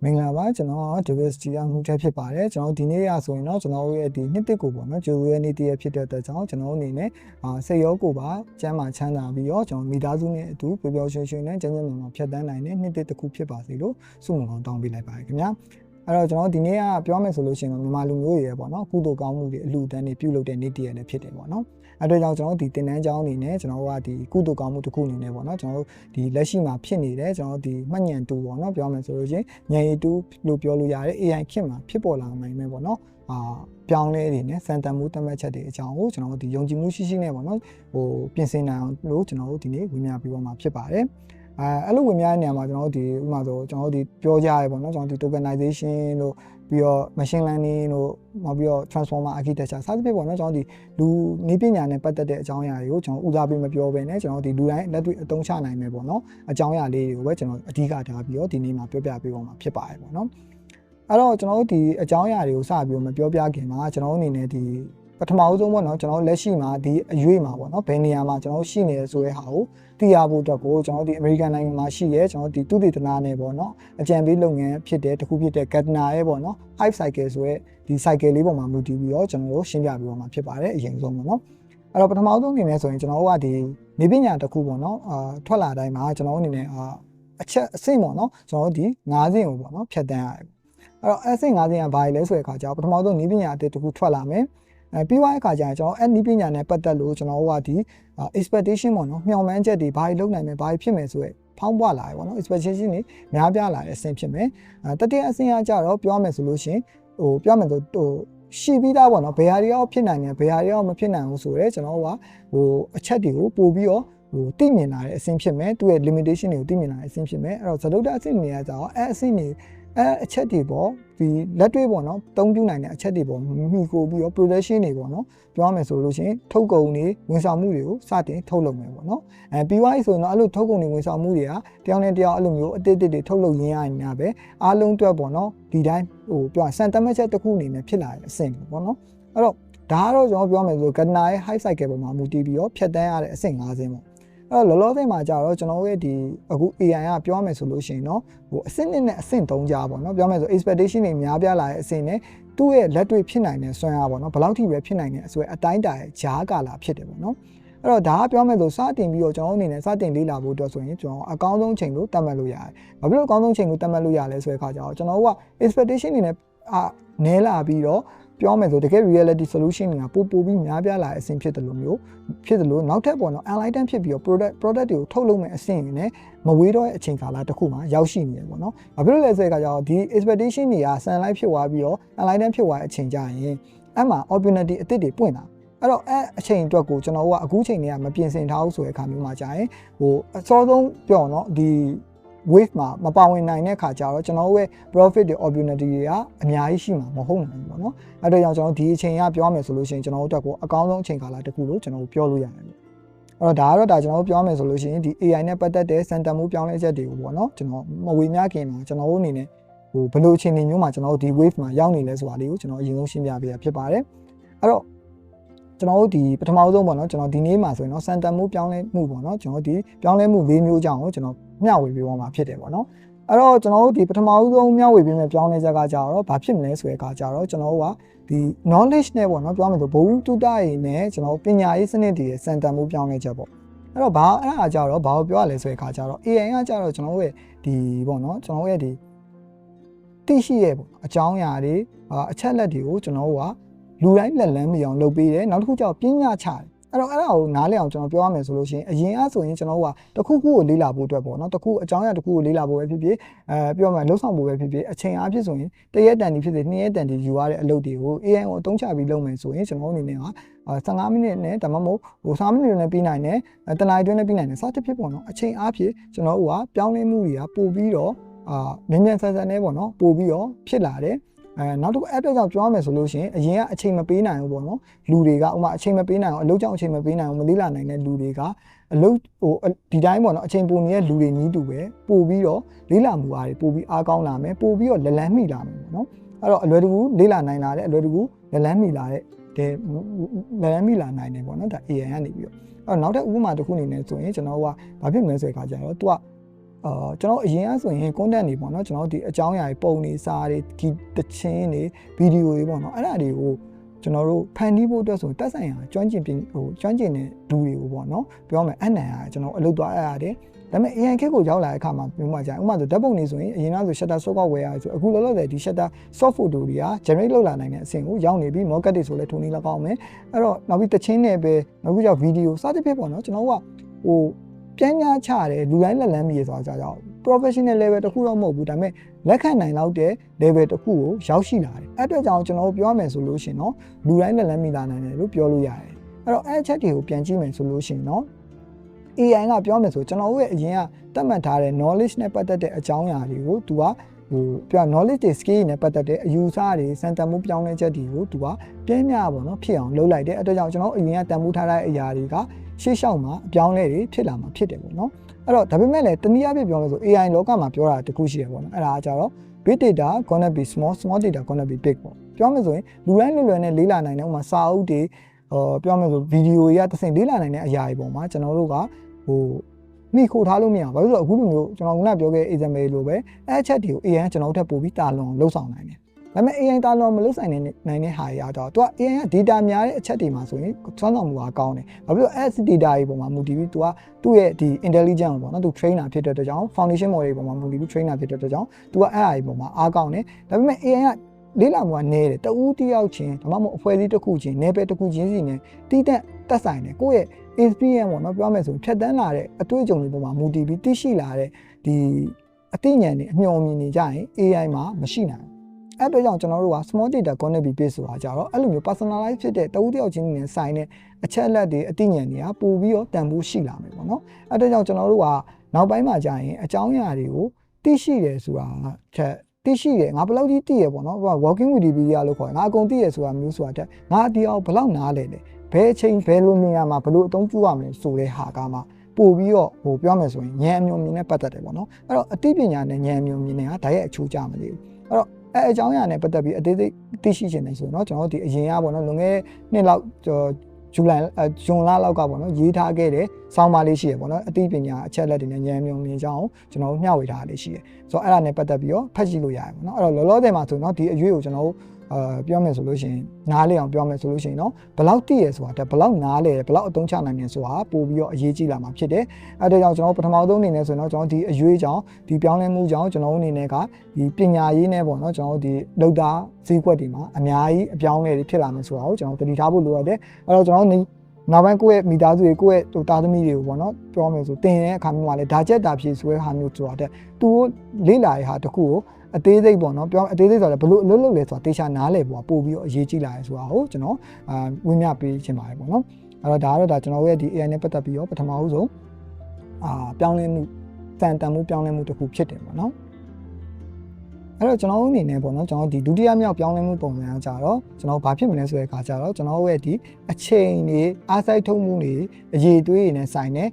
မင်္ဂလာပါကျွန်တော် diversity အမှုချက်ဖြစ်ပါတယ်ကျွန်တော်ဒီနေ့ရဆိုရင်တော့ကျွန်တော်ရဲ့ဒီနှစ်တစ်ကိုပေါ့နော်ဂျိုရဲနေ့တည်းဖြစ်တဲ့အတွက်ကြောင့်ကျွန်တော်အနေနဲ့စိတ်ရောကိုယ်ပါကျမ်းမာချမ်းသာပြီးတော့ကျွန်တော်မိသားစုနဲ့အတူပျော်ပျော်ရွှင်ရွှင်နဲ့ကျန်းကျန်းမာမာဖြတ်သန်းနိုင်တဲ့နှစ်တစ်တစ်ခုဖြစ်ပါစေလို့ဆုမွန်ကောင်းတောင်းပေးလိုက်ပါတယ်ခင်ဗျာအဲ့တော့ကျွန်တော်ဒီနေ့ကပြောမယ်ဆိုလို့ရှိရင်တော့မြန်မာလူမျိုးတွေရပေါ့နော်ကုသိုလ်ကောင်းမှုတွေအလှူဒန်းတွေပြုလုပ်တဲ့နေ့တည်းလည်းဖြစ်တယ်ပေါ့နော်အဲ့တော့ကျွန်တော်ဒီတင်တန်းကျောင်းအနေနဲ့ကျွန်တော်ကဒီကုသိုလ်ကောင်းမှုတစ်ခုအနေနဲ့ပေါ့နော်ကျွန်တော်ဒီလက်ရှိမှာဖြစ်နေတဲ့ကျွန်တော်ဒီမှတ်ဉာဏ်တူပေါ့နော်ပြောမယ်ဆိုလို့ရှိရင်ဉာဏ်ရည်တူလို့ပြောလို့ရတယ် AI ခေတ်မှာဖြစ်ပေါ်လာနိုင်မယ်ပေါ့နော်ပြောင်းလဲတွေနဲ့စံတန်မှုတတ်မှတ်ချက်တွေအကြောင်းကိုကျွန်တော်ဒီယုံကြည်မှုရှိရှိနဲ့ပေါ့နော်ပြင်ဆင်နိုင်အောင်လို့ကျွန်တော်တို့ဒီနေ့ဝင်ပြပြီးတော့မှာဖြစ်ပါတယ်အဲ့လိုဝင်များနေရာမှာကျွန်တော်တို့ဒီဥပမာဆိုကျွန်တော်တို့ဒီပြောကြရပေါ့နော်ကျွန်တော်ဒီ tokenization လို့ပြီးတော့ machine learning လို့နောက်ပြီးတော့ transformer architecture စသဖြင့်ပေါ့နော်ကျွန်တော်ဒီလူနည်းပညာနဲ့ပတ်သက်တဲ့အကြောင်းအရာတွေကိုကျွန်တော်ဦးစားပေးမပြောဘဲနဲ့ကျွန်တော်ဒီလူတိုင်းလက်တွေ့အသုံးချနိုင်မယ်ပေါ့နော်အကြောင်းအရာလေးတွေကိုပဲကျွန်တော်အဓိကထားပြီးတော့ဒီနေ့မှာပြောပြပေးပါမှာဖြစ်ပါတယ်ပေါ့နော်အဲ့တော့ကျွန်တော်တို့ဒီအကြောင်းအရာတွေကိုစပြီးတော့မပြောပြခင်မှာကျွန်တော်အနေနဲ့ဒီပထမအဆုံးပေါ့နော်ကျွန်တော်လက်ရှိမှာဒီအရွေးမှာပေါ့နော်ဘယ်နေရာမှာကျွန်တော်ရှိနေရဆိုတဲ့ဟာကိုသိရဖို့အတွက်ကိုကျွန်တော်ဒီအမေရိကန်နိုင်ငံမှာရှိရဲကျွန်တော်ဒီသုတေသနနဲ့ပေါ့နော်အကြံပေးလုပ်ငန်းဖြစ်တဲ့တစ်ခုဖြစ်တဲ့ Gartner ရဲ့ပေါ့နော် Hype Cycle ဆိုရဲဒီ cycle လေးပေါ်မှာမူတည်ပြီးတော့ကျွန်တော်တို့ရှင်းပြပြီးတော့မှာဖြစ်ပါတယ်အရင်ဆုံးပေါ့နော်အဲ့တော့ပထမဆုံးအနေနဲ့ဆိုရင်ကျွန်တော်တို့ကဒီနေပညာတစ်ခုပေါ့နော်ထွက်လာတိုင်းမှာကျွန်တော်တို့အနေနဲ့အချက်အဆင့်ပေါ့နော်ကျွန်တော်တို့ဒီ9ဆင့်ကိုပေါ့နော်ဖြတ်တန်းရတယ်အဲ့တော့အဆင့်9ဆင့်ကဘာလဲဆိုတဲ့အခါကျတော့ပထမဆုံးနေပညာအသစ်တစ်ခုထွက်လာမယ်ပြီးသွားတဲ့အခါကျရင်ကျွန်တော်အဲ့ဒီပညာနဲ့ပတ်သက်လို့ကျွန်တော်တို့ကဒီ expectation ပေါ့နော်မျှော်မှန်းချက်တွေဘာတွေလုပ်နိုင်မယ်ဘာတွေဖြစ်မယ်ဆိုရဲဖောင်းပွားလာတယ်ပေါ့နော် expectation တွေများပြားလာတဲ့အဆင့်ဖြစ်မယ်တတိယအဆင့်ကကြတော့ပြောမယ်ဆိုလို့ရှိရင်ပြောမယ်ဆိုရှိပြီးသားပေါ့နော်ဘယ်ဟာတွေရောဖြစ်နိုင်တယ်ဘယ်ဟာတွေရောမဖြစ်နိုင်ဘူးဆိုရဲကျွန်တော်တို့ကအချက်တွေကိုပို့ပြီးတော့သိမြင်လာတဲ့အဆင့်ဖြစ်မယ်သူ့ရဲ့ limitation တွေကိုသိမြင်လာတဲ့အဆင့်ဖြစ်မယ်အဲ့တော့သဒုတ္တအဆင့်တွေကကြတော့အဆင့်တွေအချက်တွေပေါ့ဒီလက်တွေ့ပေါ့နော်တုံးပြနိုင်တဲ့အချက်တွေပေါ့မိကိုပြီးတော့ production တွေပေါ့နော်ပြောရမယ်ဆိုလို့ရှိရင်ထုတ်ကုန်တွေဝန်ဆောင်မှုတွေကိုစတင်ထုတ်လုပ်မယ်ပေါ့နော်ပြီးသွားပြီဆိုရင်တော့အဲ့လိုထုတ်ကုန်တွေဝန်ဆောင်မှုတွေကတယောက်နဲ့တယောက်အဲ့လိုမျိုးအတစ်တွေထုတ်လုပ်ရင်းရနေတာပဲအားလုံးအတွက်ပေါ့နော်ဒီတိုင်းပြောစံတတ်မှတ်ချက်တစ်ခုအနေနဲ့ဖြစ်လာတဲ့အဆင့်ပေါ့နော်အဲ့တော့ဒါကတော့ကျွန်တော်ပြောမယ်ဆို Gartner ရဲ့ Hype Cycle ပေါ်မှာမူတည်ပြီးတော့ဖြတ်တန်းရတဲ့အဆင့်5ဆင့်ပေါ့အဲ့တော့လောလောဆယ်မှာကြတော့ကျွန်တော်ရဲ့ဒီအခု AI ကပြောမယ်ဆိုလို့ရှိရင်တော့အဆင့်1နဲ့အဆင့်3ကြားပေါ့နော်ပြောမယ်ဆို expectation တွေများပြားလာတဲ့အဆင့်နဲ့သူ့ရဲ့လက်တွေ့ဖြစ်နိုင်တဲ့စွမ်းအားပေါ့နော်ဘယ်လောက်ထိပဲဖြစ်နိုင်တဲ့အစွဲအတိုင်းတာရဲ့ဂျားကာလာဖြစ်တယ်ပေါ့နော်အဲ့တော့ဒါကပြောမယ်ဆိုစတင်ပြီးတော့ကျွန်တော်အနေနဲ့စတင်လေ့လာဖို့အတွက်ဆိုရင်ကျွန်တော်အကောင်းဆုံးချိန်လို့သတ်မှတ်လို့ရတယ်။ဘာဖြစ်လို့အကောင်းဆုံးချိန်လို့သတ်မှတ်လို့ရလဲဆိုတဲ့အခါကျတော့ကျွန်တော်က expectation တွေနဲ့နည်းလာပြီးတော့ပြောမယ်ဆိုတကယ် reality solution တွေကပို့ပြီးများပြားလာတဲ့အဆင့်ဖြစ်တယ်လို့မျိုးဖြစ်တယ်လို့နောက်ထပ်ပေါ့နော် enlighten ဖြစ်ပြီးတော့ product တွေကိုထုတ်လုပ်မဲ့အဆင့်တွေနဲ့မဝေးတော့တဲ့အချိန်ကာလတစ်ခုမှာရောက်ရှိနေတယ်ပေါ့နော်။ဘာဖြစ်လို့လဲဆိုတဲ့အခါကျတော့ဒီ expectation တွေက sunlight ဖြစ်သွားပြီးတော့ enlighten ဖြစ်သွားတဲ့အချိန်ကျရင်အဲ့မှာ opportunity အသစ်တွေပွင့်လာအဲ့တော့အချိန်အတွက်ကိုကျွန်တော်ကအခုချိန်တွေကမပြင်ဆင်ထားဘူးဆိုတဲ့အခါမျိုးမှာကြာရင်အစောဆုံးပြောတော့ဒီ wave မှာမပါဝင်နိုင်တဲ့ခါကျတော့ကျွန်တော်ရဲ့ profit တွေ opportunity တွေကအများကြီးရှိမှာမဟုတ်နိုင်ဘူးပေါ့နော်အဲ့တော့ကြောင့်ကျွန်တော်ဒီအချိန်ကပြောမယ်ဆိုလို့ရှိရင်ကျွန်တော်တို့အတွက်ကိုအကောင်းဆုံးအချိန်ကာလတစ်ခုလို့ကျွန်တော်ပြောလို့ရတယ်ပေါ့အဲ့တော့ဒါကျွန်တော်တို့ပြောမယ်ဆိုလို့ရှိရင်ဒီ AI နဲ့ပတ်သက်တဲ့စံတန်မှုပြောင်းလဲချက်တွေကိုပေါ့နော်ကျွန်တော်မဝေမျှခင်မှာကျွန်တော်တို့အနေနဲ့ဘယ်လိုအချိန်တွေမျိုးမှာကျွန်တော်တို့ဒီ wave မှာရောက်နေလဲဆိုတာလေးကိုကျွန်တော်အရင်ဆုံးရှင်းပြပေးရဖြစ်ပါတယ်အဲ့တော့ကျွန်တော်တို့ဒီပထမဆုံးပေါ့နော်ကျွန်တော်ဒီနေ့မှာဆိုရင်တော့စံတန်မှုပြောင်းလဲမှုပေါ့နော်ကျွန်တော်ဒီပြောင်းလဲမှု၄မျိုးကြောင့်ကိုကျွန်တော်မျှဝေပေးသွားမှာဖြစ်တယ်ပေါ့နော်အဲ့တော့ကျွန်တော်တို့ဒီပထမဆုံးမျှဝေပေးမယ့်ပြောင်းလဲချက်ကကြတော့ဘာဖြစ်မလဲဆိုတဲ့အခါကျတော့ကျွန်တော်တို့ကဒီ knowledge နဲ့ပေါ့နော်ပြောမယ်ဆိုဘဝတုတ္တရေးနဲ့ကျွန်တော်ပညာရေးစနစ်တွေရဲ့စံတန်မှုပြောင်းလဲချက်ပေါ့အဲ့တော့အဲ့ဒါကြတော့ဘာကိုပြောရလဲဆိုတဲ့အခါကျတော့ AI ကကြတော့ကျွန်တော်တို့ရဲ့ဒီပေါ့နော်ကျွန်တော်ရဲ့ဒီသိရှိရဲ့ပေါ့အကြောင်းအရာတွေအချက်လက်တွေကိုကျွန်တော်တို့ကလူတိုင်းလက်လန်းမီအောင်လုပ်ပေးတယ်နောက်တစ်ခုကျတော့ပညာချတယ်အဲ့တော့အဲ့ဒါကိုနားလည်အောင်ကျွန်တော်ပြောရမယ်ဆိုလို့ရှိရင်အရင်အဆိုရင်ကျွန်တော်တို့ကတစ်ခုခုကိုလေ့လာဖို့အတွက်ပေါ့နော်တစ်ခုအကြောင်းအရာတစ်ခုကိုလေ့လာဖို့ပဲဖြစ်ဖြစ်ပြောမှလှုပ်ဆောင်ဖို့ပဲဖြစ်ဖြစ်အချိန်အားဖြင့်ဆိုရင်တရက်တန်ဒီဖြစ်စေ2ရက်တန်ဒီယူရတဲ့အလုပ်တွေကို AI ကိုအသုံးချပြီးလုပ်မယ်ဆိုရင်ကျွန်တော်တို့အနေနဲ့က15မိနစ်နဲ့ဒါမှမဟုတ်15မိနစ်နဲ့ပြီးနိုင်တယ်တနားရီတွင်းနဲ့ပြီးနိုင်တယ်စသဖြင့်ပေါ့နော်အချိန်အားဖြင့်ကျွန်တော်တို့ကပြောင်းလဲမှုတွေကပို့ပြီးတော့မြန်ဆန်နဲ့ပေါ့နော်ပို့ပြီးတော့ဖြစ်လာတယ်နောက်တစ်ခု app ကြောင့်ပြောရမယ်ဆိုလို့ရှိရင်အရင်ကအချိန်မပေးနိုင်ဘူးပေါ့နော်လူတွေကဥပမာအချိန်မပေးနိုင်အောင်အလုပ်ကြောင့်အချိန်မပေးနိုင်အောင်မလေးလာနိုင်တဲ့လူတွေကအလုပ်ဒီတိုင်းပေါ့နော်အချိန်ပိုနေတဲ့လူတွေနီးတူပဲပို့ပြီးတော့လေးလာမှုအားတွေပို့ပြီးအားကောင်းလာမယ်ပို့ပြီးတော့လက်လန်းမိလာမယ်ပေါ့နော်အဲ့တော့အလွယ်တကူလေးလာနိုင်လာတဲ့အလွယ်တကူလက်လန်းမိလာတဲ့လက်လန်းမိလာနိုင်တယ်ပေါ့နော်ဒါ AI ကနေပြီးတော့အဲ့တော့နောက်ထပ်ဥပမာတစ်ခုအနေနဲ့ဆိုရင်ကျွန်တော်ကဘာဖြစ်မလဲဆိုတဲ့အခါကျတော့ तू က ကျွန်တော်အရင်ကဆိုရင် content တွေပေါ့နော်ကျွန်တော်ဒီအကြောင်းအရာတွေပုံတွေစာတွေဒီတခြင်းတွေဗီဒီယိုတွေပေါ့နော်အဲ့ဒါတွေကိုကျွန်တော်တို့ဖန်တီးဖို့အတွက်ဆိုတက်ဆိုင်ရာကျွမ်းကျင်ကျွမ်းကျင်တဲ့လူတွေကိုပေါ့နော်ပြောမယ်အနံရကျွန်တော်အလုပ်သွားရတယ်ဒါပေမဲ့ AI ခက်ကိုရောက်လာတဲ့အခါမှာပြောမှကြာဥပမာဆိုဓာတ်ပုံတွေဆိုရင်အရင်ကဆို shutter software ရဆိုအခုလောလောဆယ်ဒီ shutter soft photo တွေက generate လုပ်လာနိုင်တဲ့အဆင့်ကိုရောက်နေပြီ market တွေဆိုလဲထုံနေလောက်အောင်မယ်အဲ့တော့နောက်ပြီးတချင်းနဲ့ပဲနောက်ပြီးကြောင့် video စသဖြင့်ပေါ့နော်ကျွန်တော်ကဟိုပြန်ညာချတယ်လူတိုင်းလက်လန်းမိရဆိုတာကြောင့် professional level တခုတော့မဟုတ်ဘူးဒါပေမဲ့လက်ခံနိုင်လောက်တဲ့ level တခုကိုရောက်ရှိလာတယ်အဲ့အတွက်ကြောင့်ကျွန်တော်ပြောရမယ်ဆိုလို့ရှိရင်တော့လူတိုင်းလက်လန်းမိလာနိုင်တယ်လို့ပြောလို့ရတယ်အဲ့တော့အဲ့အချက်တွေကိုပြန်ကြည့်မယ်ဆိုလို့ရှိရင်တော့ AI ကပြောမယ်ဆိုကျွန်တော်တို့ရဲ့အရင်ကတတ်မှတ်ထားတဲ့ knowledge နဲ့ပတ်သက်တဲ့အကြောင်းအရာတွေကိုသူကပြော knowledge တွေ skill နဲ့ပတ်သက်တဲ့အယူဆတွေစံတန်မှုပြောင်းလဲချက်တွေကိုသူကပြင်းပြပေါ့နော်ဖြစ်အောင်လုပ်လိုက်တဲ့အတွက်ကြောင့်ကျွန်တော်အရင်ကတန်ဖိုးထားတဲ့အရာတွေကရှေ့လျှောက်မှာအပြောင်းလဲတွေဖြစ်လာမှာဖြစ်တယ်ပေါ့နော်အဲ့တော့ဒါပေမဲ့လည်းတနည်းအားဖြင့်ပြောလို့ဆို AI လောကမှာပြောတာတခုရှိရပေါ့နော်အဲ့ဒါကကြတော့ big data gonna be small data gonna be big ပေါ့ပြောမယ်ဆိုရင်လူတိုင်းလွယ်လွယ်နဲ့လေးလာနိုင်တဲ့ဥမာစာအုပ်တွေပြောမယ်ဆိုဗီဒီယိုတွေကတစ်ဆင့်လေးလာနိုင်တဲ့အရာတွေပေါ်မှာကျွန်တော်တို့ကမိခိုထားလို့မရဘူးဘာလို့လဲဆိုတော့အခုလိုမျိုးကျွန်တော်ကပြောခဲ့ example လိုပဲအဲ့ချက်တွေကို AI ကျွန်တော်တို့ထပ်ပို့ပြီးတာလွန်လှုပ်ဆောင်နိုင်တယ်ဒါပေမဲ့ AI တာလွန်မလှုပ်ဆိုင်နိုင်တဲ့ဟာတွေကတော့သူက AI က data များတဲ့အချက်တွေမှာဆိုရင်စွမ်းဆောင်မှုအားကောင်းတယ်ဘာဖြစ်လို့ S data တွေပေါ်မှာမူတည်ပြီးသူကသူ့ရဲ့ဒီ intelligence ပေါ့နော်သူ trainer ဖြစ်တဲ့အတွက်ကြောင့် foundation model တွေပေါ်မှာမူတည်ပြီး trainer ဖြစ်တဲ့အတွက်ကြောင့်သူကအဲ့အရာတွေပေါ်မှာအားကောင်းတယ်ဒါပေမဲ့ AI ကလေးလာမှုကနည်းတယ်တဦးတယောက်ချင်းဒါမှမဟုတ်အဖွဲ့အစည်းတစ်ခုချင်းနယ်ပယ်တစ်ခုချင်းစီနဲ့တီးတက်ဆိုင်တယ်ကိုယ့်ရဲ့ experience ပေါ့နော်ပြောမယ်ဆိုရင်ဖြတ်တန်းလာတဲ့အတွေ့အကြုံတွေပေါ်မှာမူတည်ပြီးသိရှိလာတဲ့ဒီအသိဉာဏ်တွေအမျှော်မြင်နေကြရင် AI မှာမရှိနိုင်အဲ့အတွက်ကြောင့်ကျွန်တော်တို့က small data connect ပြီးပေးဆိုတာကြတော့အဲ့လိုမျိုး personalize ဖြစ်တဲ့တဦးတယောက်ချင်းနဲ့ဆိုင်တဲ့အချက်အလက်တွေအသိဉာဏ်တွေကပို့ပြီးတော့တန်ဖိုးရှိလာမယ်ပေါ့နော်အဲ့အတွက်ကြောင့်ကျွန်တော်တို့ကနောက်ပိုင်းမှာကြာရင်အကြောင်းအရာတွေကိုသိရှိတယ်ဆိုတာချက်သိရှိတယ်ငါဘယ်လောက်ကြီးသိရပေါ့နော် walking Wikipedia လို့ခေါ်တယ်ငါအကုန်သိရဆိုတာမျိုးဆိုတာတက်ငါဒီအောင်ဘယ်လောက်နားလဲဘယ်အချိန်ဘယ်လိုနေရာမှာဘယ်လိုအသုံးပြုရမလဲဆိုတဲ့ဟာကမှပို့ပြီးတော့ပြောမယ်ဆိုရင်ဉာဏ်အမျိုးမြင်နဲ့ပတ်သက်တယ်ပေါ့နော်အဲ့တော့အသိပညာနဲ့ဉာဏ်အမျိုးမြင်နဲ့ကဓာတ်ရဲ့အချိုးကျမလို့အဲ့တော့အဲ့အကြောင်းအရာနဲ့ပတ်သက်ပြီးအသေးစိတ်သိရှိခြင်းနေဆိုတော့ကျွန်တော်တို့ဒီအရင်ကပေါ့နော်လွန်ခဲ့တဲ့နှစ်လောက်ဇွန်လလောက်ကပေါ့နော်ရေးထားခဲ့တဲ့စောင်းပါလေးရှိရပေါ့နော်အသိပညာအချက်လက်တွေနဲ့ဉာဏ်မျိုးမြင်ကြောင်းကျွန်တော်တို့မျှဝေထားလေးရှိရဆိုတော့အဲ့ဒါနဲ့ပတ်သက်ပြီးတော့ဖတ်ကြည့်လို့ရတယ်ပေါ့နော်အဲ့တော့လောလောဆယ်မှာဆိုတော့ဒီအရွေးကိုကျွန်တော်တို့ပြောမယ်ဆိုလို့ရှိရင်နားလေအောင်ပြောမယ်ဆိုလို့ရှိရင်တော့ဘယ်လောက်သိရဆိုတာတက်ဘယ်လောက်နားလေဘယ်လောက်အသုံးချနိုင်နေဆိုတာပို့ပြီးတော့အရေးကြီးလာမှာဖြစ်တယ်အဲ့ဒါကြောင့်ကျွန်တော်ပထမဆုံးအနေနဲ့ဆိုရင်တော့ကျွန်တော်ဒီအရွေးကြောင့်ဒီပြောင်းလဲမှုကြောင့်ကျွန်တော်တို့အနေနဲ့ကဒီပညာရေးနဲ့ပေါ့နော်ကျွန်တော်တို့ဒီလောက်တာဈေးကွက်တွေမှာအများကြီးအပြောင်းလဲတွေဖြစ်လာမယ်ဆိုတာကိုကျွန်တော်တတိထားဖို့လိုရတယ်အဲ့တော့ကျွန်တော်နောက်ပိုင်းကိုယ့်ရဲ့မိသားစုတွေကိုယ့်ရဲ့သားသမီးတွေကိုပေါ့နော်ပြောမယ်ဆိုတင်တဲ့အခါမျိုးမှာလည်းဒါချက်တာဖြစ်ဆိုတဲ့ဟာမျိုးဆိုတာတဲ့သူတို့လေ့လာတဲ့ဟာတခုကိုအသေးစိတ်ပေါ့နော်ပြောအသေးစိတ်ဆိုတော့ဘလို့အလုပ်လုပ်လဲဆိုတာတေချာနားလဲပေါ့ပို့ပြီးတော့အရေးကြီးလာရဲဆိုတာကိုကျွန်တော်ဝင်းမြပေးချင်ပါတယ်ပေါ့နော်အဲ့တော့ဒါကျွန်တော်ရဲ့ဒီ AI နဲ့ပတ်သက်ပြီးတော့ပထမဆုံးပြောင်းလဲမှုတန်မှုပြောင်းလဲမှုတစ်ခုဖြစ်တယ်ပေါ့နော်အဲ့တော့ကျွန်တော်အနေနဲ့ပေါ့နော်ကျွန်တော်ဒီဒုတိယမြောက်ပြောင်းလဲမှုပုံစံကကြတော့ကျွန်တော်ဘာဖြစ်မလဲဆိုတဲ့အခါကျတော့ကျွန်တော်ရဲ့ဒီအချိန်တွေအားစိုက်ထုတ်မှုတွေအရေးသွေးတွေနဲ့ဆိုင်တဲ့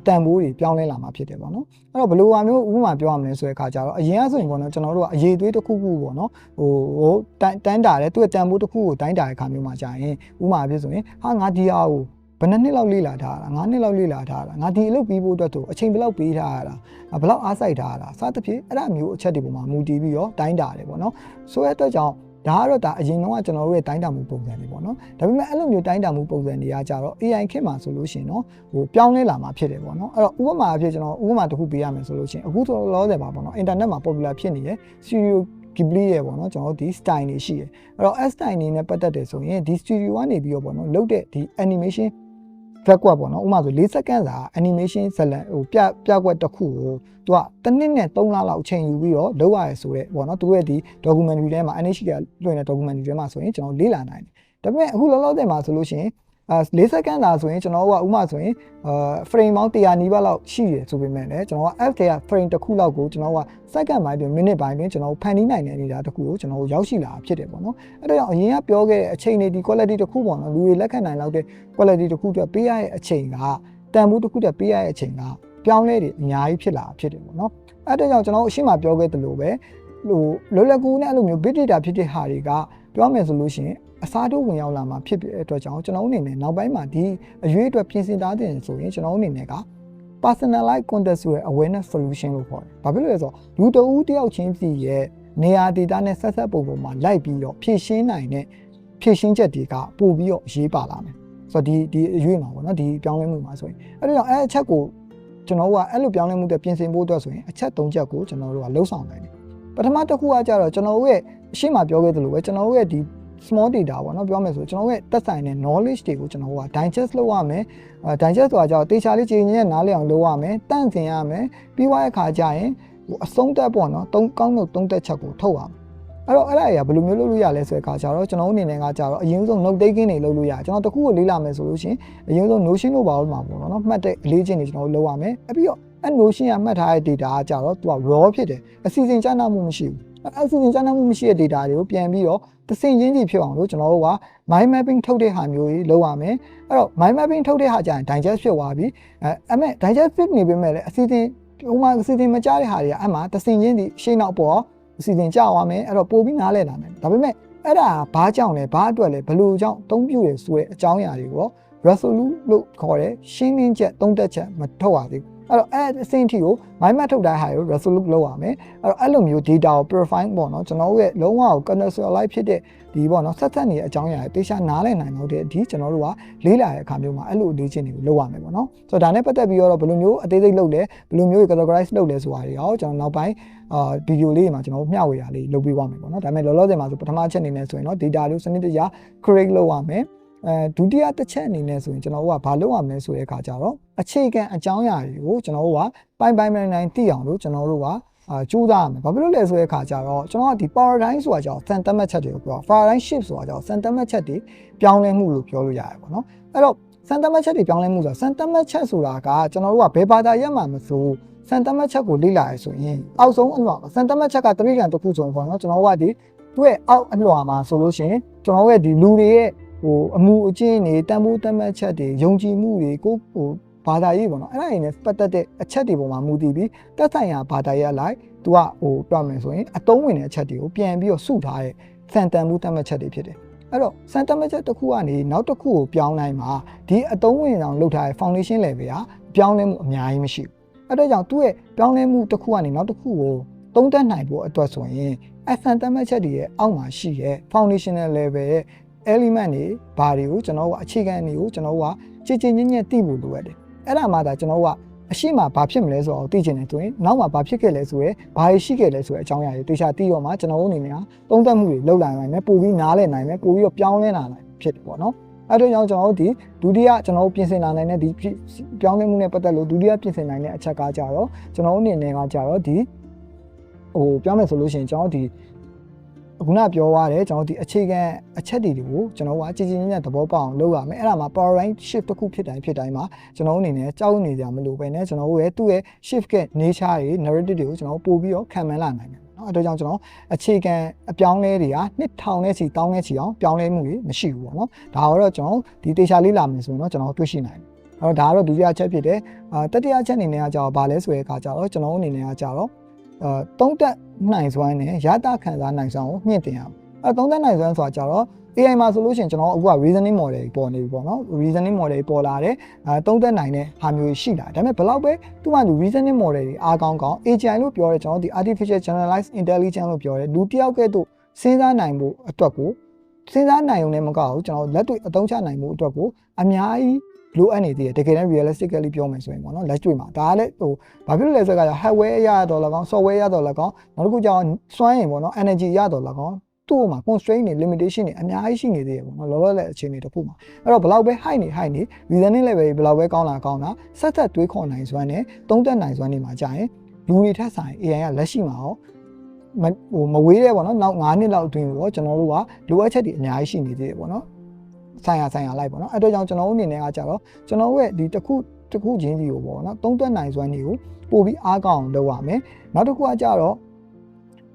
တန်ဖိုးတွေပြောင်းလဲလာမှာဖြစ်တယ်ပေါ့နော်အဲ့တော့ဘယ်လိုဟာမျိုးဥပမာပြောရမလဲဆိုတဲ့အခါကျတော့အရင်ကဆိုရင်ပေါ့နော်ကျွန်တော်တို့ကအရေးသွေးတစ်ခုခုပေါ့နော်တန်းတာတယ်သူ့ရဲ့တန်ဖိုးတစ်ခုကိုတိုင်းတာတဲ့အခါမျိုးမှာကြာရင်ဥပမာဖြစ်ဆိုရင်ငါဒီအားကိုဘယ်နှစ်လောက်လေ့လာထားတာ9နှစ်လောက်လေ့လာထားတာငါဒီအလုပ်ပြီးဖို့အတွက်ဆိုအချိန်ဘယ်လောက်ပေးထားရတာဘယ်လောက်အားစိုက်ထားရတာစသဖြင့်အဲ့ဒါမျိုးအချက်တွေပေါ်မှာမူတည်ပြီးတော့တိုင်းတာတယ်ပေါ့နော်ဆိုတဲ့အတွက်ကြောင့်ဒါကတော့ဒါအရင်တော့ကျွန်တော်တို့ရဲ့တိုင်းတာမှုပုံစံတွေပေါ့နော်ဒါပေမဲ့အဲ့လိုမျိုးတိုင်းတာမှုပုံစံတွေကကြတော့ AI ခေတ်မှာဆိုလို့ရှိရင်တော့ပြောင်းလဲလာမှာဖြစ်တယ်ပေါ့နော်အဲ့တော့ဥပမာအဖြစ်ကျွန်တော်ဥပမာတစ်ခုပေးရမယ်ဆိုလို့ရှိရင်အခုဆိုလောဆယ်ပါပေါ့နော်အင်တာနက်မှာ popular ဖြစ်နေတဲ့ Studio Ghibli ရဲ့ပေါ့နော်ကျွန်တော်တို့ဒီ style တွေရှိတယ်အဲ့တော့ style တွေနဲ့ပတ်သက်တယ်ဆိုရင်ဒီ studio ကနေပြီးတော့ပေါ့နော်လုပ်တဲ့ဒီ animation ဘက်ကွက်ပေါ့နော်ဥပမာဆို4စက္ကန့်စာ animation ဇာတ်လမ်းပြကွက်တစ်ခုကိုသူကတစ်နှစ်နဲ့3လလောက်အချိန်ယူပြီးတော့လုပ်ရရဲဆိုတဲ့ပေါ့နော်သူရဲ့ဒီ documentary ထဲမှာ NHK ကလွှင့်တဲ့ documentary ထဲမှာဆိုရင်ကျွန်တော်လေ့လာနိုင်တယ်ဒါပေမဲ့အခုလောလောဆယ်မှာဆိုလို့ရှိရင်4စက္ကန့်သာဆိုရင်ကျွန်တော်ကဥပမာဆိုရင်frame ပေါင်း100နီးပါးလောက်ရှိတယ်ဆိုပေမဲ့လည်းကျွန်တော်က F ထဲက frame တစ်ခုလောက်ကိုကျွန်တော်က second ပိုင်းတွင် minute ပိုင်းတွင်ကျွန်တော်ဖန်တီးနိုင်တဲ့အနေအထားတစ်ခုကိုကျွန်တော်ရောက်ရှိလာဖြစ်တယ်ပေါ့နော်အဲ့တော့အရင်ကပြောခဲ့တဲ့အချိန်တွေဒီ quality တစ်ခုပေါ့နော်လူတွေလက်ခံနိုင်လောက်တဲ့ quality တစ်ခုအတွက်ပေးရတဲ့အချိန်ကတန်ဖိုးတစ်ခုအတွက်ပေးရတဲ့အချိန်ကပြောင်းလဲတွေအများကြီးဖြစ်လာဖြစ်တယ်ပေါ့နော်အဲ့တော့ကျွန်တော်အရှင်းမပြောခဲ့သလိုပဲလွယ်လွယ်ကူနဲ့အဲ့လိုမျိုး big data ဖြစ်တဲ့ဟာတွေကပြောမယ်ဆိုလို့ရှိရင်အစားထိုးဝင်ရောက်လာမှာဖြစ်တဲ့အတွက်ကြောင့်ကျွန်တော်အနေနဲ့နောက်ပိုင်းမှာဒီအရွေးအတွက်ပြင်ဆင်ထားတဲ့ဆိုရင်ကျွန်တော်အနေနဲ့က personalized context ဆိုတဲ့ awareness solution လို့ခေါ်တယ်။ဘာဖြစ်လို့လဲဆိုတော့လူတဦးတယောက်ချင်းစီရဲ့နေရာဒေတာနဲ့ဆက်ဆက်ပုံမှာလိုက်ပြီးတော့ဖြည့်ရှင်းနိုင်တဲ့ဖြည့်ရှင်းချက်တွေကပို့ပြီးတော့ရေးပါလာမယ်။ဆိုတော့ဒီအရွေးမှာပေါ့နော်ဒီပြောင်းလဲမှုမှာဆိုရင်အဲ့ဒါကြောင့်အဲ့အချက်ကိုကျွန်တော်တို့ကအဲ့လိုပြောင်းလဲမှုတွေပြင်ဆင်ဖို့အတွက်ဆိုရင်အချက်၃ချက်ကိုကျွန်တော်တို့ကလှုပ်ဆောင်နိုင်တယ်ပထမတစ်ခုကကြတော့ကျွန်တော်တို့ရဲ့အရှိမပြောခဲ့သလိုပဲကျွန်တော်တို့ရဲ့ဒီ small data ပေါ့နော်ပြောမယ်ဆိုကျွန်တော်တို့ရဲ့သက်ဆိုင်တဲ့ knowledge တွေကိုကျွန်တော်တို့က digest လုပ်ရမယ်digest ဆိုတာကြတော့တေချာလေးကြည်ညက်နားလည်အောင်လုပ်ရမယ်တန့်စင်ရမယ်ပြီးွားတဲ့ခါကျရင်အဆုံးသက်ပေါ့နော်ကောင်းသုံးသက်ချက်ကိုထုတ်ရမယ်အဲ့တော့အဲ့ဒါတွေကဘယ်လိုမျိုးလုပ်လို့ရလဲဆိုတဲ့အခါကျတော့ကျွန်တော်တို့အနေနဲ့ကကြတော့အရင်ဆုံး note taking တွေလုပ်လို့ရကျွန်တော်တခုကိုလေ့လာမယ်ဆိုလို့ရှိရင်အရင်ဆုံး notion လို့ပါလို့မှာပေါ့နော်မှတ်တဲ့အလေးချင်းတွေကျွန်တော်တို့လုပ်ရမယ်အဲ့ပြီးတော့အဲ့ notion ကမှတ်ထားတဲ့ data ကကြတော့သူက raw ဖြစ်တယ်အစီအစဉ်ကြားနာမှုမရှိဘူးအစီအစဉ်ကြားနာမှုမရှိတဲ့ data တွေကိုပြန်ပြီးတော့သစင်ချင်းစီဖြစ်အောင်လို့ကျွန်တော်တို့က mind mapping ထုတ်တဲ့ဟာမျိုးကြီးလုပ်ရမယ်အဲ့တော့ mind mapping ထုတ်တဲ့ဟာကျရင် digest ဖြစ်သွားပြီအဲ့မဲ့ digest ဖြစ်နေပေမဲ့လည်းအစီအစဉ်ဟိုမှာအစီအစဉ်မကြားတဲ့ဟာတွေကအဲ့မှာသစင်ချင်းစီရှင်းတော့ပေါ်အစီအစဉ်ကြာသွားမယ်အဲ့တော့ပို့ပြီးနားလဲလာမယ်ဒါပေမဲ့အဲ့ဒါဘာကြောင့်လဲဘာအတွက်လဲဘယ်လိုကြောင့်သုံးပြရဆိုတဲ့အကြောင်းအရာတွေကို resolute လို့ခေါ်တဲ့ရှင်းလင်းချက်သုံးသက်ချက်မထုတ်ရသေးဘူးအဲ့တော့အဲ့အဆင့်အထိကို mind map ထုတ်တဲ့ဟာကို resolute လုပ်ရမယ်အဲ့တော့အဲ့လိုမျိုး data ကို profile ပေါ့နော်ကျွန်တော်တို့ရဲ့လုံးဝကို contextualize ဖြစ်တဲ့ဒီပေါ့နော်ဆက်ဆက်နေတဲ့အကြောင်းအရာတွေတေချာနားလည်နိုင်တော့ဒီကျွန်တော်တို့ကလေးလာတဲ့အခါမျိုးမှာအဲ့လိုလေ့ကျင့်တွေကိုလုပ်ရမယ်ပေါ့နော်ဆိုတော့ဒါနဲ့ပတ်သက်ပြီးတော့ဘယ်လိုမျိုးအသေးစိတ်လုပ်လဲဘယ်လိုမျိုး categorize လုပ်လဲဆိုတာတွေရောကျွန်တော်နောက်ပိုင်းဗီဒီယိုလေးမှာကျွန်တော်မျှဝေရလေးလုပ်ပေးပါမယ်ပေါ့နော်ဒါပေမဲ့လောလောဆယ်မှာဆိုပထမအချက်အနေနဲ့ဆိုရင်တော့ data လို့စနစ်တကျ create လုပ်ရမယ်ဒုတိယတစ်ချက်အနေနဲ့ဆိုရင်ကျွန်တော်တို့ကဘာလုပ်ရမလဲဆိုတဲ့အခါကျတော့အခြေခံအကြောင်းအရာတွေကိုကျွန်တော်တို့ကပိုင်းနိုင်သိအောင်လို့ကျွန်တော်တို့ကကြိုးစားရမယ်ဘာဖြစ်လို့လဲဆိုတဲ့အခါကျတော့ကျွန်တော်ကဒီ paradigm ဆိုတာကြောင့်စံတတ်မှတ်ချက်တွေကိုပြော paradigm shift ဆိုတာကြောင့်စံတတ်မှတ်ချက်တွေပြောင်းလဲမှုလို့ပြောလို့ရတယ်ပေါ့နော်အဲ့တော့စံတတ်မှတ်ချက်တွေပြောင်းလဲမှုဆိုတာစံတတ်မှတ်ချက်ဆိုတာကကျွန်တော်တို့ကဘယ်ဘာသာရပ်မှာမဆိုစံတတ်မှတ်ချက်ကိုလေ့လာရဆိုရင်အောက်ဆုံးအလွှာစံတတ်မှတ်ချက်ကတရိကံတစ်ခုဆိုရင်ပေါ့နော်ကျွန်တော်တို့ကဒီသူ့ရဲ့အောက်အလွှာမှာဆိုလို့ရှိရင်ကျွန်တော်တို့ရဲ့ဒီလူတွေရဲ့အမှုအကျင့်တွေတန်ဖိုးတတ်မှတ်ချက်တွေယုံကြည်မှုတွေကိုဘာသာရေးပေါ့နော်အဲ့ဒါတွေနဲ့ပတ်သက်တဲ့အချက်တွေပေါ်မှာမူတည်ပြီးတက်ဆိုင်ရာဘာသာရေးလိုက်သူကပြောမယ်ဆိုရင်အတုံးဝင်တဲ့အချက်တွေကိုပြန်ပြီးတော့စုထားတဲ့စံတန်မှုတတ်မှတ်ချက်တွေဖြစ်တယ်အဲ့တော့စံတတ်မှတ်ချက်တစ်ခုကနေနောက်တစ်ခုကိုပြောင်းနိုင်မှာဒီအတုံးဝင်အောင်လုပ်ထားတဲ့ foundation level ကပြောင်းလဲမှုအများကြီးမရှိဘူးအဲ့ဒါကြောင့်သူ့ရဲ့ပြောင်းလဲမှုတစ်ခုကနေနောက်တစ်ခုကိုသုံးသပ်နိုင်ဖို့အတွက်ဆိုရင်အစံတတ်မှတ်ချက်တွေရဲ့အောက်မှာရှိတဲ့ foundational level ရဲ့ element တွေဘာတွေကိုကျွန်တော်ကအခြေခံတွေကိုကျွန်တော်ကကြည်ညက်သိဖို့လိုရတယ်အဲ့ဒါမှသာကျွန်တော်ကအရှိမဘာဖြစ်မလဲဆိုတော့သိချင်တယ်ဆိုရင်နောက်မှာဘာဖြစ်ခဲ့လဲဆိုရဲဘာရှိခဲ့လဲဆိုတဲ့အကြောင်းအရာတွေတေချာသိတော့မှကျွန်တော်တို့အနေနဲ့သုံးသပ်မှုတွေလုပ်လာနိုင်မယ်ပို့ပြီးနားလည်နိုင်မယ်ပို့ပြီးတော့ပြောင်းလဲလာနိုင်ဖြစ်တယ်ပေါ့နော်အဲ့ဒါကြောင့်ကျွန်တော်တို့ဒီဒုတိယကျွန်တော်တို့ပြင်ဆင်လာနိုင်တဲ့ဒီပြောင်းလဲမှုနဲ့ပတ်သက်လို့ဒုတိယပြင်ဆင်နိုင်တဲ့အချက်ကကြတော့ကျွန်တော်တို့အနေနဲ့ကကြတော့ဒီပြောင်းမယ်ဆိုလို့ရှိရင်ကျွန်တော်ဒီခုနပြောရတဲ့ကျွန်တော်ဒီအခြေခံအချက်တွေကိုကျွန်တော်ကကြည်ညက်သဘောပေါက်အောင်လုပ်ရမယ်အဲ့ဒါမှာ paradigm shift တစ်ခုဖြစ်တိုင်းမှာကျွန်တော်အနေနဲ့ကြောက်နေကြမလို့ပဲねကျွန်တော်တို့ရဲ့သူ့ရဲ့ shift က nature တွေ narrative တွေကိုကျွန်တော်ပို့ပြီးတော့ခံမှန်းလာနိုင်တယ်เนาะအဲ့ဒါကြောင့်ကျွန်တော်အခြေခံအပြောင်းလဲတွေကနှစ်ထောင်နဲ့ချီတောင်းနဲ့ချီအောင်ပြောင်းလဲမှုတွေမရှိဘူးပေါ့เนาะဒါတော့ကျွန်တော်ဒီတေချာလေးလာမယ်ဆိုရင်တော့ကျွန်တော်တွေ့ရှိနိုင်တယ်အဲ့တော့ဒါကတော့ဒုတိယချက်ဖြစ်တယ်တတိယချက်အနေနဲ့ကကြတော့ဗာလဲဆိုတဲ့အခါကျတော့ကျွန်တော်အနေနဲ့ကကြတော့သုံးသက်နိုင်စွမ်းနဲ့ရတာခံစားနိုင်စွမ်းကိုမြင့်တင်အောင်သုံးသက်နိုင်စွမ်းဆိုတာကြတော့ AI မှာဆိုလို့ရှိရင်ကျွန်တော်အခုက reasoning model ပေါ်နေပြီပေါ့နော် reasoning model ပေါ်လာတယ်သုံးသက်နိုင်တဲ့ဟာမျိုးရှိလာဒါပေမဲ့ဘယ်လောက်ပဲသူမှ reasoning model တွေအားကောင်း AGI လို့ပြောရဲကျွန်တော်ဒီ artificial generalized intelligence လို့ပြောရဲလူတစ်ယောက်ကဲ့သို့စဉ်းစားနိုင်ဖို့အတွက်ကိုစဉ်းစားနိုင်ုံနဲ့မကဘူးကျွန်တော်လက်တွေ့အသုံးချနိုင်မှုအတွက်ကိုအများကြီးလိုအပ်နေသေးတယ်တကယ်တမ်း realistically ပြောမယ်ဆိုရင်ပေါ့နော်လက်တွေ့မှာဒါကလည်းဘာဖြစ်လို့လဲဆိုတော့ hardware ရတော့လကောင်း software ရတော့လကောင်းနောက်တစ်ခုကျတော့စွမ်းရင်ပေါ့နော် energy ရတော့လကောင်းသူ့မှာ constraint တွေ limitation တွေအများကြီးရှိနေသေးတယ်ပေါ့နော်လောလောလတ်အခြေအနေတစ်ခုမှာအဲ့တော့ဘယ်လောက်ပဲ high နေ reasoning level ဘယ်လောက်ပဲကောင်းတာဆက်တွေးခေါ်နိုင်စွမ်းနဲ့သုံးသက်နိုင်စွမ်းတွေမှာကြာရင်လူတွေထက်ဆိုင် AI ကလက်ရှိမှာရောမဝေးတဲ့ပေါ့နော်နောက်9နှစ်လောက်အတွင်းတော့ကျွန်တော်တို့ကလိုအပ်ချက်တွေအများကြီးရှိနေသေးတယ်ပေါ့နော်ဆိုင်ရာလိုက်ပေါ့နော်အဲ့တော့ကြောင့်ကျွန်တော်တို့အနေနဲ့ကကြတော့ကျွန်တော်ရဲ့ဒီတစ်ခုချင်းစီကိုပေါ့နော်သုံးသက်နိုင်စွမ်းတွေကိုပို့ပြီးအားကောင်းအောင်လုပ်ရမယ်နောက်တစ်ခုကကြတော့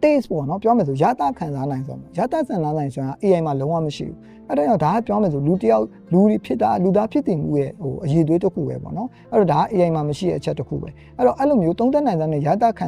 taste ပေါ့နော်ပြောမယ်ဆိုရတာခံစားနိုင်စွမ်းရတာခံစားနိုင်စွမ်းက AI မှာလုံးဝမရှိဘူးအဲ့တော့ဒါကပြောမယ်ဆိုလူတွေဖြစ်တာလူသားဖြစ်တည်မှုရဲ့အရေးသွေးတစ်ခုပဲပေါ့နော်အဲ့တော့ဒါက AI မှာမရှိတဲ့အချက်တစ်ခုပဲအဲ့တော့အဲ့လိုမျိုးသုံးသက်နိုင်စွမ်းနဲ့ရတာခ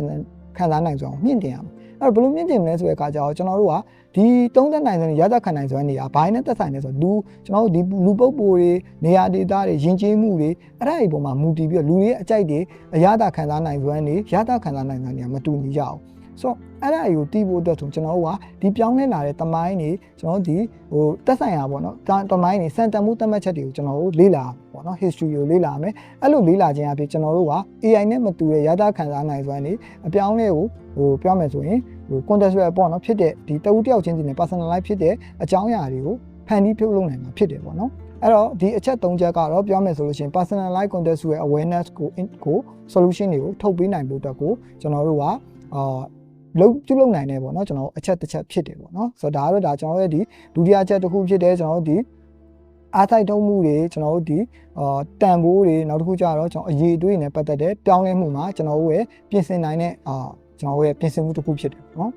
ံစားနိုင်စွမ်းကိုမြင့်တင်ရမယ် အဲ့တော့ဘယ်လိုမြင့်တင်မလဲဆိုတဲ့အခါကျတော့ကျွန်တော်တို့ကဒီသုံးသက်နိုင်စွမ်းရသခံနိုင်စွမ်းနေရာဘိုင်းနဲ့သက်ဆိုင်နေဆိုလူကျွန်တော်တို့ဒီလူပုဂ္ဂိုလ်တွေနေရာဒေသတွေယဉ်ကျေးမှုတွေအဲ့ဒါတွေပေါ်မှာမူတည်ပြီးတော့လူတွေရဲ့အကြိုက်တွေအရသာခံစားနိုင်စွမ်းတွေရသခံစားနိုင်စွမ်းတွေကမတူညီကြအောင်ဆိုအဲ့ဒါကိုတီးဖို့အတွက်ဆိုကျွန်တော်တို့ကဒီပြောင်းလဲလာတဲ့တမိုင်းတွေကျွန်တော်တို့ဒီသက်ဆိုင်ရာပေါ့နော်တမိုင်းတွေစံတန်မှုသတ်မှတ်ချက်တွေကိုကျွန်တော်တို့လေ့လာပေါ့နော် history ကိုလေ့လာမယ်အဲ့လိုလေ့လာခြင်းအပြင်ကျွန်တော်တို့က AI နဲ့မတူတဲ့ရသခံစားနိုင်စွမ်းတွေအပြောင်းလဲကိုပြောမယ်ဆိုရင်contextual ပေါ့နော်ဖြစ်တဲ့ဒီတဦးတယောက်ချင်းစီနဲ့ personalize ဖြစ်တဲ့အကြောင်းအရာတွေကိုဖန်တီးပြုလုပ်နိုင်မှာဖြစ်တယ်ပေါ့နော်အဲ့တော့ဒီအချက်၃ချက်ကတော့ပြောမယ်ဆိုလို့ရှိရင် personalize contextual awareness ကို solution တွေကိုထုတ်ပေးနိုင်ဖို့အတွက်ကိုကျွန်တော်တို့ကပြုလုပ်နိုင်တယ်ပေါ့နော်ကျွန်တော်အချက်တစ်ချက်ဖြစ်တယ်ပေါ့နော်ဆိုတော့ဒါကျွန်တော်ရဲ့ဒီဒုတိယအချက်တစ်ခုဖြစ်တယ်ကျွန်တော်တို့ဒီအားစိုက်ထုံးမှုတွေကျွန်တော်တို့ဒီတန်ဖိုးတွေနောက်တစ်ခုကျတော့ကျွန်တော်အရေးအသွေးနဲ့ပတ်သက်တဲ့ပြောင်းလဲမှုမှာကျွန်တော်တို့ရဲ့ပြင်ဆင်နိုင်တဲ့ကျွန်တော်ရဲ့ပြင်ဆင်မှုတစ်ခုဖြစ်တယ်ပေါ့နော်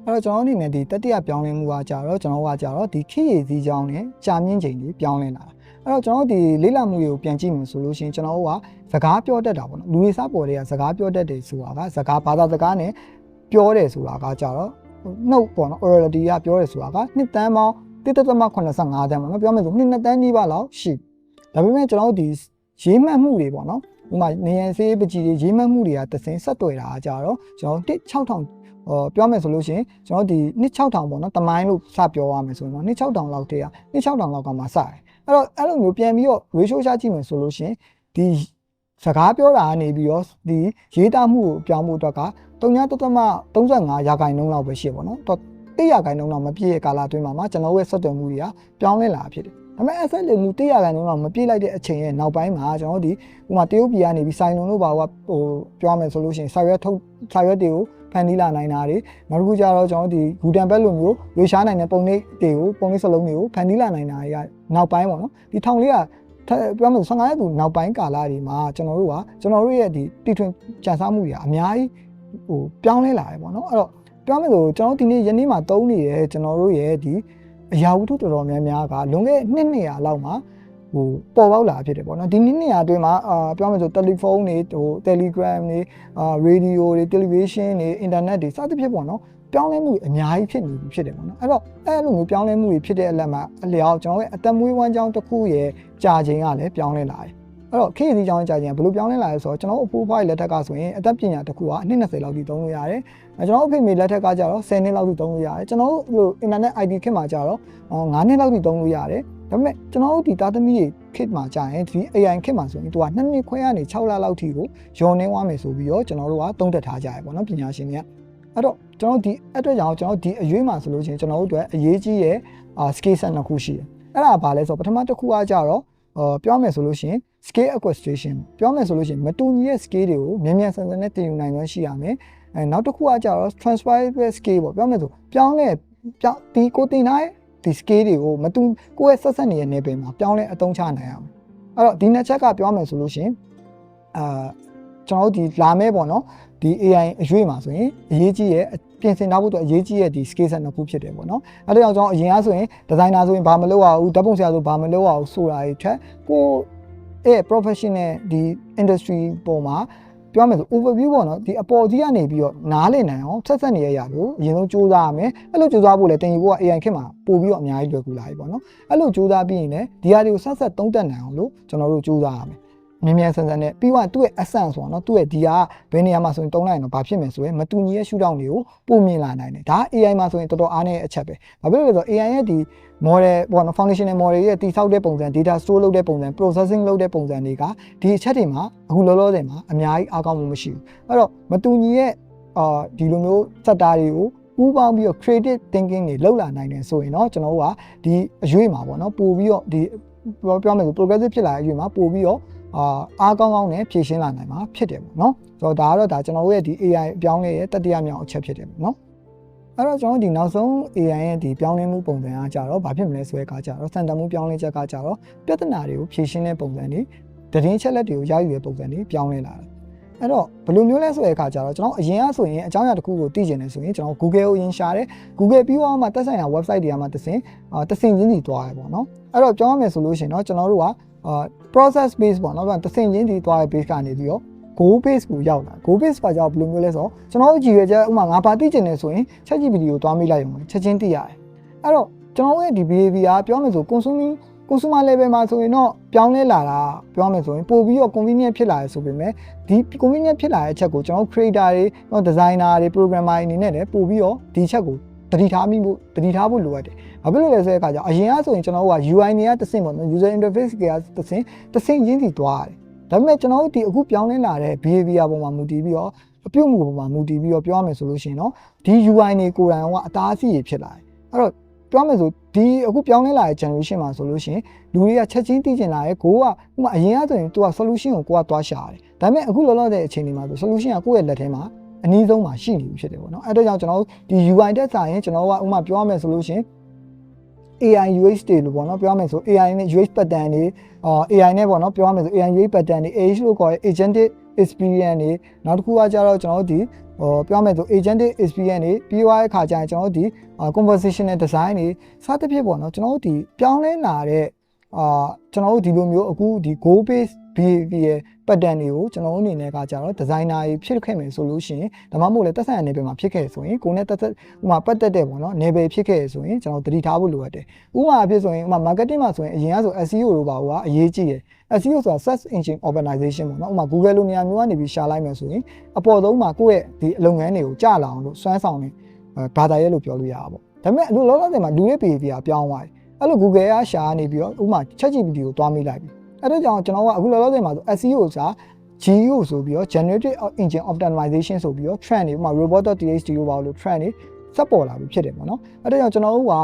အဲ့တော့ကျွန်တော်အနေနဲ့ဒီတတိယပြောင်းလဲမှုကကြတော့ကျွန်တော်ကကြတော့ဒီခေတ်ရည်စည်းကြောင်းနဲ့ကြာမြင့်ချိန်တွေပြောင်းလဲလာတာအဲ့တော့ကျွန်တော်ဒီလေးလာမှုတွေကိုပြန်ကြည့်မယ်ဆိုလို့ရှိရင်ကျွန်တော်ကစကားပြောတတ်တာပေါ့နော်လူတွေစားပေါ်တွေကစကားပြောတတ်တယ်ဆိုတာကစကားဘာသာစကားနဲ့ပြောတယ်ဆိုတာကကြတော့နှုတ်ပေါ့နော် orality ကပြောတယ်ဆိုတာကနှစ်တန်းပေါင်း1.85တန်းပေါ့နော်ပြောမယ်ဆို2တန်းကြီးပါလောက်ရှိဒါပေမဲ့ကျွန်တော်တို့ဒီရေးမှတ်မှုတွေပေါ့နော်ဥပမာနေရန်စေးပကြီးတွေရေးမှတ်မှုတွေကတစင်းဆက်တွေ့တာကြတော့ကျွန်တော်6000ပြောမယ်ဆိုလို့ရှိရင်ကျွန်တော်ဒီ6000ပေါ့နော်တမိုင်းလို့စပြောရမယ်ဆိုရင်တော့6000လောက်တည်းက6000လောက်ကမှစတယ်အဲ့လိုမျိုးပြန်ပြီးတော့ ratio ချကြည့်မယ်ဆိုလို့ရှိရင်ဒီစကားပြောတာကနေပြီးတော့ဒီရေးသားမှုကိုပြောင်းဖို့အတွက်က3.35ရာခိုင်နှုန်းလောက်ပဲရှိပါတော့100ရာခိုင်နှုန်းလောက်မပြည့်တဲ့ကာလအတွင်းမှာကျွန်တော်ရဲ့ဆက်သွယ်မှုတွေကပြောင်းလဲလာဖြစ်တယ်ဒါပေမဲ့အဆက်လေမှု100ရာခိုင်နှုန်းလောက်မပြည့်လိုက်တဲ့အချိန်ရဲ့နောက်ပိုင်းမှာကျွန်တော်ဒီဥပမာတရုတ်ပြည်ကနေပြီးဆိုင်လုံလို့ပါပြောမယ်ဆိုလို့ရှိရင်စာရွက်တွေကိုဖန်တီးလာနိုင်တာတွေနောက်တစ်ခုကျတော့ကျွန်တော်ဒီဂူတန်ဘက်လိုမျိုးရွေးရှားနိုင်တဲ့ပုံလေးစလုံးတွေကိုဖန်တီးလာနိုင်တာတွေကနောက်ပိုင်းပေါ့နော်ဒီ1400ပြောမယ်15ရက်သူနောက်ပိုင်းကာလတွေမှာကျွန်တော်တို့ရဲ့ဒီတီထွင်ကြံစားမှုတွေကအများကြီးပြောင်းလဲလာတယ်ပေါ့နော်အဲ့တော့ပြောမယ်ဆိုကျွန်တော်ဒီနေ့ယနေ့မှာသုံးနေတဲ့ကျွန်တော်တို့ရဲ့ဒီအရာဝတ္ထုတော်တော်များများကလွန်ခဲ့တဲ့200လောက်မှာပေါ်ပေါက်လာဖြစ်တယ်ပေါ့နော်ဒီ200အတွင်းမှာပြောမယ်ဆိုတယ်လီဖုန်းတွေTelegram တွေရေဒီယိုတွေ television တွေ internet တွေစသဖြင့်ပေါ့နော်ပြောင်းလဲမှုအများကြီးဖြစ်နေပြီဖြစ်တယ်ပေါ့နော်အဲ့တော့အဲ့လိုမျိုးပြောင်းလဲမှုတွေဖြစ်တဲ့အလက်မှာအလျောက်ကျွန်တော်ရဲ့အသက်မွေးဝမ်းကြောင်းတစ်ခုရဲ့ကြာချိန်ကလည်းပြောင်းလဲလာတယ်အဲ့တော့ခေတ်စီကြောင်းကြာချိန်ကဘယ်လိုပြောင်းလဲလာလဲဆိုတော့ကျွန်တော်အဖိုးဖွားလက်ထက်ကဆိုရင်အသက်ပညာတစ်ခုကအနှစ်20လောက်ထိသုံးလို့ရတယ်ကျွန်တော်အဖေမေလက်ထက်ကကျတော့10နှစ်လောက်ထိသုံးလို့ရတယ်ကျွန်တော်တို့ internet ID ခေတ်မှာကျတော့9နှစ်လောက်ထိသုံးလို့ရတယ်ဒါပေမဲ့ကျွန်တော်တို့ဒီသားသမီးတွေခေတ်မှာကြာရင်ဒီ AI ခေတ်မှာဆိုရင်သူက2နှစ်ခွဲကနေ6လလောက်ထိကိုယုံနေသွားမယ်ဆိုပြီးတော့ကျွန်တော်တို့ကသုံးသပ်ထားကြရပေါ့နော်ပညာရှင်တွေကအဲ့တော့ကျွန်တော်ဒီအတွက်ကြောင့်ကျွန်တော်ဒီအရွေးမှာဆိုလို့ရှိရင်ကျွန်တော်တို့အတွက်အရေးကြီးရဲ့skill set နှစ်ခုရှိတယ်အဲ့ဒါဘာလဲဆိုတော့ပထမတစ်ခုကကြတော့ပြောမယ်ဆိုလို့ရှိရင် scale acquisition ပြောမယ်ဆိုလို့ရှိရင်မတူညီတဲ့ scale တွေကိုမြန်မြန်ဆန်ဆန်နဲ့တင်ယူနိုင်စွမ်းရှိရမယ်နောက်တစ်ခုကကြတော့ transferable scale ပေါ့ပြောမယ်ဆိုပြောင်းလဲဒီကိုတင်ထားတဲ့ဒီ scale တွေကိုမတူကိုယ့်ရဲ့ဆက်ဆက်နေတဲ့နယ်ပယ်မှာပြောင်းလဲအသုံးချနိုင်အောင်အဲ့တော့ဒီနှစ်ချက်ကပြောမယ်ဆိုလို့ရှိရင်ကျွန်တော်တို့ဒီလာမဲ့ပေါ့နော်ဒီ AI အရွေးမှာဆိုရင်အရေးကြီးရဲ့ပြင်ဆင်ထားဖို့အတွက်အရေးကြီးရဲ့ဒီ skill set နှစ်ခုဖြစ်တယ်ပေါ့နော်အဲ့ဒါကြောင့်ကျွန်တော်အရင်ကဆိုရင် designer ဆိုရင်ဘာမလုပ်ရဘူးဓာတ်ပုံဆရာဆိုဘာမလုပ်ရဘူးဆိုတာတွေထက်ကိုယ့် professional ဒီ industry ပေါ်မှာပြောမယ်ဆို overview ပေါ့နော်ဒီအပေါ်ကြီးကနေပြီးတော့နားလည်နိုင်အောင်ဆက်ဆက်နေရလို့အရင်ဆုံးစူးစမ်းရမယ်အဲ့လိုစူးစမ်းဖို့လည်းတင်ယူဖို့က AI ခေတ်မှာပို့ပြီးတော့အများကြီးလွယ်ကူလာပြီပေါ့နော်အဲ့လိုစူးစမ်းပြီးရင်လည်းဒီဟာတွေကိုဆက်သုံးသပ်နိုင်အောင်လို့ကျွန်တော်တို့စူးစမ်းရမယ်မြင်မြန်ဆန်ဆန်နဲ့ပြီးတော့သူ့ရဲ့ essence ပေါ့နော်သူ့ရဲ့ဒီဟာဘယ်နေရာမှာဆိုရင်တုံးလိုက်ရင်တော့ဘာဖြစ်မယ်ဆိုရင်မတူညီရဲ့ရှုထောင့်တွေကိုပုံမြင်လာနိုင်တယ်ဒါ AI မှာဆိုရင်တော်တော်အားနည်းတဲ့အချက်ပဲဘာဖြစ်လို့လဲဆိုတော့ AI ရဲ့ဒီ model ပေါ့နော် foundational model ရဲ့တည်ဆောက်တဲ့ပုံစံ data store လုပ်တဲ့ပုံစံ processing လုပ်တဲ့ပုံစံတွေကဒီအချက်တွေမှာအခုလောလောဆယ်မှာအများကြီးအားကောင်းမှုမရှိဘူးအဲ့တော့မတူညီရဲ့ဒီလိုမျိုး sector တွေကိုပူးပေါင်းပြီးတော့ creative thinking တွေလောက်လာနိုင်တယ်ဆိုရင်တော့ကျွန်တော်တို့ကဒီအရွေးမှာပေါ့နော်ပို့ပြီးတော့ဒီပြောမယ်ဆို progressive ဖြစ်လာတဲ့အရွေးမှာပို့ပြီးတော့အားကောင်းကောင်းနဲ့ဖြည့်ရှင်းလာနိုင်မှာဖြစ်တယ်ပေါ့နော်ဆိုတော့ဒါကတော့ကျွန်တော်တို့ရဲ့ဒီ AI အပြောင်းလဲရဲ့တတိယမြောက်အချက်ဖြစ်တယ်ပေါ့နော်အဲ့တော့ကျွန်တော်ဒီနောက်ဆုံး AI ရဲ့ဒီပြောင်းလဲမှုပုံစံကကြတော့ဘာဖြစ်မလဲဆိုတဲ့အခါကျတော့စံတန်မှုပြောင်းလဲချက်ကကြတော့ပြဿနာတွေကိုဖြေရှင်းတဲ့ပုံစံတွေသတင်းချက်လက်တွေကိုရယူတဲ့ပုံစံတွေပြောင်းလဲလာတယ်အဲ့တော့ဘယ်လိုမျိုးလဲဆိုတဲ့အခါကျတော့ကျွန်တော်အရင်ကဆိုရင်အကြောင်းအရာတစ်ခုကိုသိချင်တယ်ဆိုရင်ကျွန်တော် Google ကိုရင်ရှာတယ် Google ပြီးတော့မှတက်ဆိုင်ရာ website တွေကမှတဆင့်ချင်းစီသွားရပေါ့နော်အဲ့တော့ပြောရမယ်ဆိုလို့ရှိရင်တော့ကျွန်တော်တို့ကprocess base ပေါ့နော်တဆင့်ချင်းဒီသွားတဲ့ base ကနေပြီးတော့ goal base ကိုရောက်လာ goal base ကကြောင့်ဘယ်လိုမျိုးလဲဆိုတော့ကျွန်တော်တို့ကြည့်ရကြဥမာငါပါသိကျင်နေဆိုရင် ChatGPT ကိုသွားမိလိုက်ရုံပဲချက်ချင်းသိရတယ်အဲ့တော့ကျွန်တော်ရဲ့ဒီ behavior ပြောမယ်ဆို consumer level မှာဆိုရင်တော့ပြောင်းလဲလာတာပြောမယ်ဆိုရင်ပို့ပြီးတော့ convenient ဖြစ်လာရဆိုပေမဲ့ဒီ convenient ဖြစ်လာတဲ့အချက်ကိုကျွန်တော် creator တွေ designer တွေ programmer တွေအနေနဲ့လည်းပို့ပြီးတော့ဒီချက်ကိုတတိထားဖို့လိုအပ်တယ်။ဘာဖြစ်လို့လဲဆိုတဲ့အခါကျအရင်ကဆိုရင်ကျွန်တော်တို့က UI တွေကတစ်ဆင့်ပေါ့နော် user interface ကတစ်ဆင့်ရင်းစီသွားရတယ်။ဒါပေမဲ့ကျွန်တော်တို့ဒီအခုပြောင်းလဲလာတဲ့ behavior ပုံမှာမူတည်ပြီးတော့အပြုတ်မှုပုံမှာမူတည်ပြီးတော့ပြောရမယ်ဆိုလို့ရှိရင်တော့ဒီ UI တွေကိုယ်တိုင်ကအသားအစီရဖြစ်လာတယ်။အဲ့တော့ပြောမယ်ဆိုဒီအခုပြောင်းလဲလာတဲ့ generation မှာဆိုလို့ရှိရင်လူတွေကချက်ချင်းသိကျင်လာရဲ့ကိုကဥပမာအရင်ကဆိုရင်သူက solution ကိုကိုကသွားရှာရတယ်။ဒါပေမဲ့အခုလောလောဆယ်အချိန်ဒီမှာဆို solution ကကိုယ့်ရဲ့လက်ထဲမှာအနည်းဆုံးမှာရှိနေပြီဖြစ်တယ်ပေါ့နော်အဲ့တော့ကြောင့်ကျွန်တော်တို့ဒီ UI တက်စာရင်ကျွန်တော်ကဥပမာပြောရမယ်ဆိုလို့ရှင် AI UX တွေလို့ပေါ့နော်ပြောရမယ်ဆို AI နဲ့ UX pattern တွေAI နဲ့ပေါ့နော်ပြောရမယ်ဆို AI UX pattern တွေ AH လို့ခေါ်တဲ့ agentic experience တွေနောက်တစ်ခုကကြတော့ကျွန်တော်တို့ဒီပြောရမယ်ဆို agentic experience တွေပြီးသွားတဲ့ခါကျရင်ကျွန်တော်တို့ဒီ conversational design တွေစသဖြင့်ပေါ့နော်ကျွန်တော်တို့ဒီပြောင်းလဲလာတဲ့ကျွန်တော်တို့ဒီလိုမျိုးအခုဒီ goal based behavior pattern တွေကိုကျွန်တော်တို့အနေနဲ့ကကြတော့ designer တွေဖြစ်ခဲ့မယ်ဆိုလို့ရှိရင်ဒါမှမဟုတ်လေတက်ဆိုင်ရာ level မှာဖြစ်ခဲ့ဆိုရင်ကိုယ်နဲ့တက်ဥမာပတ်သက်တဲ့ပေါ့နော် level ဖြစ်ခဲ့ဆိုရင်ကျွန်တော်သတိထားဖို့လိုအပ်တယ်ဥပမာအဖြစ်ဆိုရင်ဥမာ marketing မှာဆိုရင်အရင်ကဆို SEO လို့ပါဟိုကအရေးကြီးတယ် SEO ဆိုတာ search engine optimization ပေါ့နော်ဥပမာ Google လိုနေရာမျိုးကနေပြီးရှာလိုက်မယ်ဆိုရင်အပေါ်ဆုံးမှာကိုယ့်ရဲ့ဒီလုပ်ငန်းတွေကိုကြလာအောင်လို့စွမ်းဆောင်နေဘာသာရဲလို့ပြောလို့ရတာပေါ့ဒါပေမဲ့အခုလောလောဆယ်မှာလူရဲ့ behavior ပြောင်းသွားတယ်အဲ့လို Google ကရှာနေပြီးတော့ဥပမာ ChatGPT ကိုတွားမိလိုက်ပြီအဲ့ဒါကြောင့်ကျွန်တော်ကအခုလောလောဆယ်မှာဆို SEO ဆိုတာ GEO ဆိုပြီးတော့ Generative Engine Optimization ဆိုပြီးတော့ trend တွေဥပမာ robot.txt လို့ပါလို့ trend တွေစက်ပေါ်လာပြီဖြစ်တယ်ပေါ့နော်အဲ့ဒါကြောင့်ကျွန်တော်တို့က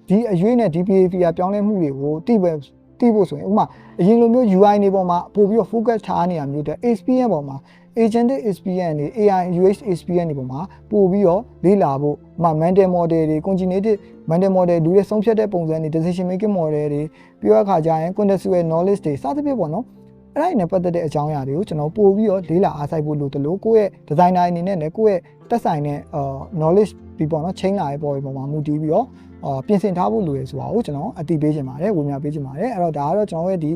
ဒီအရွေးနဲ့ဒီ behavior ပြောင်းလဲမှုတွေကိုတိဖို့ဆိုရင်ဥပမာအရင်လိုမျိုး UI တွေပေါ်မှာပို့ပြီးတော့ focus ထားနေရမျိုးတဲ့ experience ပေါ်မှာ agentic experience တွေ AI UX experience တွေပေါ်မှာပို့ပြီးတော့လေ့လာဖို့ဥပမာ mental model တွေ cognitive mental model လူတွေဆုံးဖြတ်တဲ့ပုံစံတွေ decision making model တွေပြီးတော့အခါကျရင် contextual knowledge တွေစသဖြင့်ပေါ့နော်အဲ့ဒါနဲ့ပတ်သက်တဲ့အကြောင်းအရာတွေကိုကျွန်တော်ပို့ပြီးတော့လေ့လာအားစိုက်ဖို့လိုတယ်လို့ကိုယ့်ရဲ့ designer အနေနဲ့လည်းကိုယ့်ရဲ့တက်ဆိုင်တဲ့knowledge ပြီးပေါ့နော်ချိန်လာတဲ့ပေါ်မှာမူတည်ပြီးတော့ပြင်ဆင်ထားဖို့လိုရယ်ဆိုတာကိုကျွန်တော်အသိပေးချင်ပါတယ်ဝင်ပြပေးချင်ပါတယ်အဲ့တော့ဒါကတော့ကျွန်တော်ရဲ့ဒီ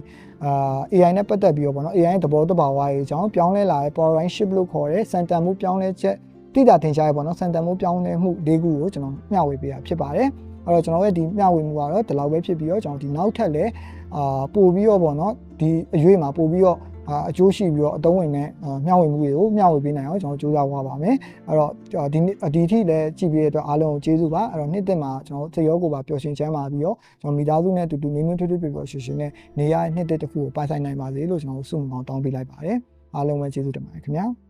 AI နဲ့ပတ်သက်ပြီးတော့ပေါ့နော် AI ရဲ့သဘောတဘာဝတွေအကြောင်းပြောင်းလဲလာတဲ့ paradigm shift လို့ခေါ်တဲ့စံတန်မှုပြောင်းလဲချက်တိတာထင်ရှားရပေါ့နော်စံတန်မှုပြောင်းလဲမှု၄ခုကိုကျွန်တော်မျှဝေပေးတာဖြစ်ပါတယ်အဲ့တော့ကျွန်တော်ရဲ့ဒီမျှဝေမှုကတော့ဒီလောက်ပဲဖြစ်ပြီးတော့ကျွန်တော်ဒီနောက်ထပ်လည်းပို့ပြီးတော့ပေါ့နော်ဒီအရွေးမှာပို့ပြီးတော့အကျိုးရှိပြီးတော့အသုံးဝင်တဲ့မျှဝေမှုတွေကိုမျှဝေပေးနိုင်အောင်ကျွန်တော်ကြိုးစားသွားပါမယ်အဲ့တော့ဒီထိလည်းကြည့်ပြီးတဲ့အတွက်အားလုံးကိုကျေးဇူးပါအဲ့တော့နှစ်သက်မှာကျွန်တော်စိတ်ရောကိုယ်ပါပျော်ရွှင်ချမ်းသာပြီးတော့ကျွန်တော်မိသားစုနဲ့အတူတူနေထွေးထွေးပျော်ရွှင်နဲ့နေရနှစ်သက်တစ်ခုကိုပိုင်ဆိုင်နိုင်ပါစေလို့ကျွန်တော်ဆုမွန်ကောင်းတောင်းပေးလိုက်ပါတယ်အားလုံးပဲကျေးဇူးတင်ပါတယ်ခင်ဗျာ